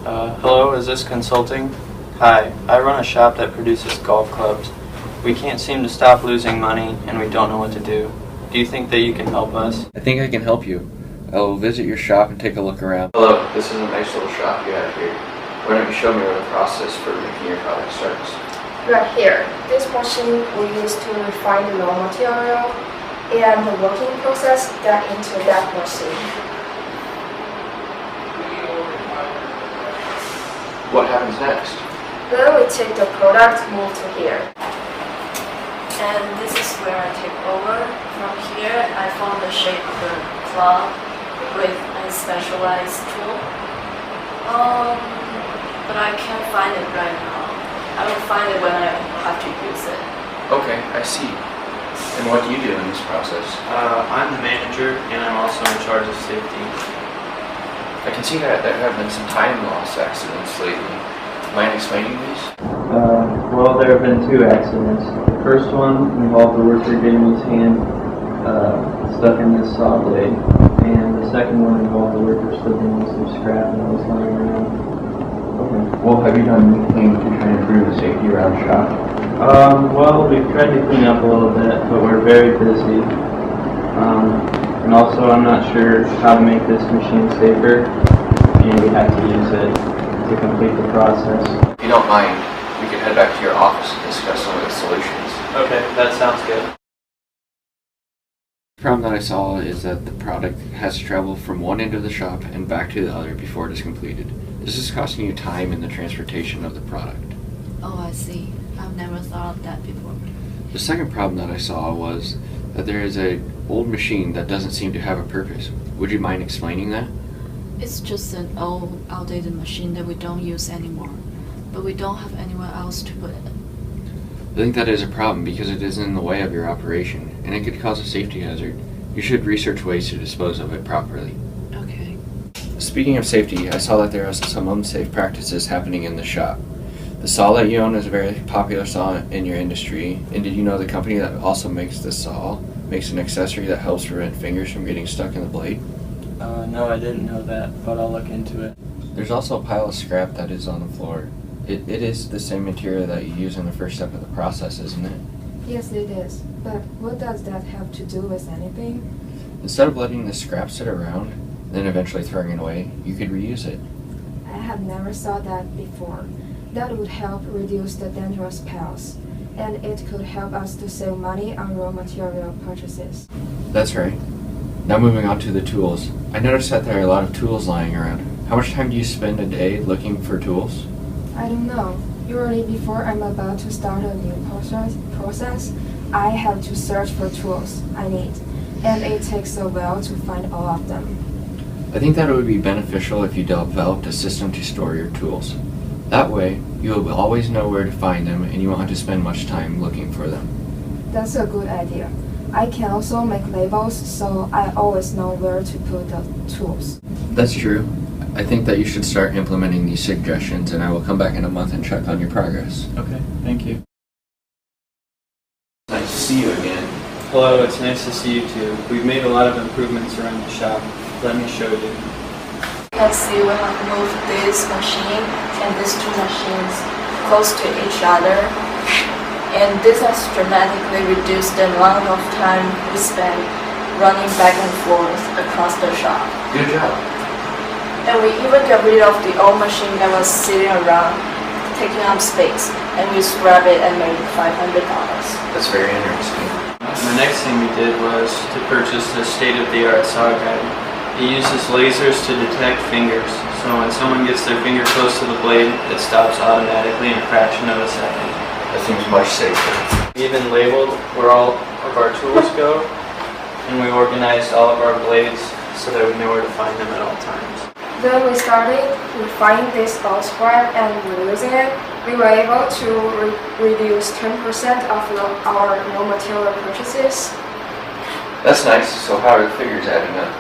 Hello, is this consulting? Hi, I run a shop that produces golf clubs. We can't seem to stop losing money, and we don't know what to do. Do you think that you can help us? I think I can help you. I will visit your shop and take a look around. Hello, this is a nice little shop you have here. Why don't you show me where the process for making your product starts? Right here, this machine we use to refine the raw material and the working process that into that machine. What happens next? Then we take the product, move to here. And this is where I take over. From here, I form the shape of the club with a specialized tool. But I can't find it right now. I will find it when I have to use it. Okay, I see. And what do you do in this process? I'm the manager, and I'm also in charge of safety. I can see that there have been some time loss accidents lately. Mind explaining these? Well, there have been 2 accidents. The first one involved a worker getting his hand stuck in this saw blade, and the second one involved a worker slipping on some scrap that was lying around. Okay. Well, have you done anything to try and improve the safety around the shop? Well, we've tried to clean up a little bit, but we're very busy. And also, I'm not sure how to make this machine safer, and we have to use it to complete the process. If you don't mind, we could head back to your office and discuss some of the solutions. Okay, that sounds good. The problem that I saw is that the product has to travel from one end of the shop and back to the other before it is completed. This is costing you time in the transportation of the product. Oh, I see. I've never thought of that before. The second problem that I saw was that there is an old machine that doesn't seem to have a purpose. Would you mind explaining that? It's just an old, outdated machine that we don't use anymore. But we don't have anywhere else to put it. I think that is a problem because it is in the way of your operation, and it could cause a safety hazard. You should research ways to dispose of it properly. Okay. Speaking of safety, I saw that there are some unsafe practices happening in the shop. The saw that you own is a very popular saw in your industry, and did you know the company that also makes this saw makes an accessory that helps prevent fingers from getting stuck in the blade? No, I didn't know that, but I'll look into it. There's also a pile of scrap that is on the floor. It is the same material that you use in the first step of the process, isn't it? Yes, it is. But what does that have to do with anything? Instead of letting the scrap sit around, then eventually throwing it away, you could reuse it. I have never saw that before. That would help reduce the dangerous piles, and it could help us to save money on raw material purchases. That's right. Now moving on to the tools. I noticed that there are a lot of tools lying around. How much time do you spend a day looking for tools? I don't know. Usually before I'm about to start a new process, I have to search for tools I need, and it takes a while to find all of them. I think that it would be beneficial if you developed a system to store your tools. That way, you will always know where to find them and you won't have to spend much time looking for them. That's a good idea. I can also make labels so I always know where to put the tools. That's true. I think that you should start implementing these suggestions, and I will come back in a month and check on your progress. Okay, thank you. Nice to see you again. Hello, it's nice to see you too. We've made a lot of improvements around the shop. Let me show you. Let's see, we have moved this machine and these 2 machines close to each other. And this has dramatically reduced the amount of time we spend running back and forth across the shop. Good job. And we even got rid of the old machine that was sitting around, taking up space, and we scrapped it and made $500. That's very interesting. The next thing we did was to purchase the state-of-the-art saw guide. It uses lasers to detect fingers, so when someone gets their finger close to the blade, it stops automatically in a fraction of a second. That seems much safer. We even labeled where all of our tools go, and we organized all of our blades so that we know where to find them at all times. Then we started refining this old scrap and reusing it. We were able to reduce 10% of our raw material purchases. That's nice. So how are the figures adding up?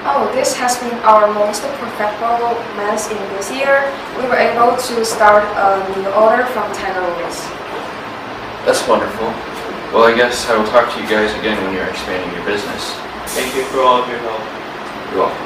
Oh, this has been our most profitable month in this year. We were able to start a new order from Taiwanese. That's wonderful. Well, I guess I will talk to you guys again when you're expanding your business. Thank you for all of your help. You're welcome.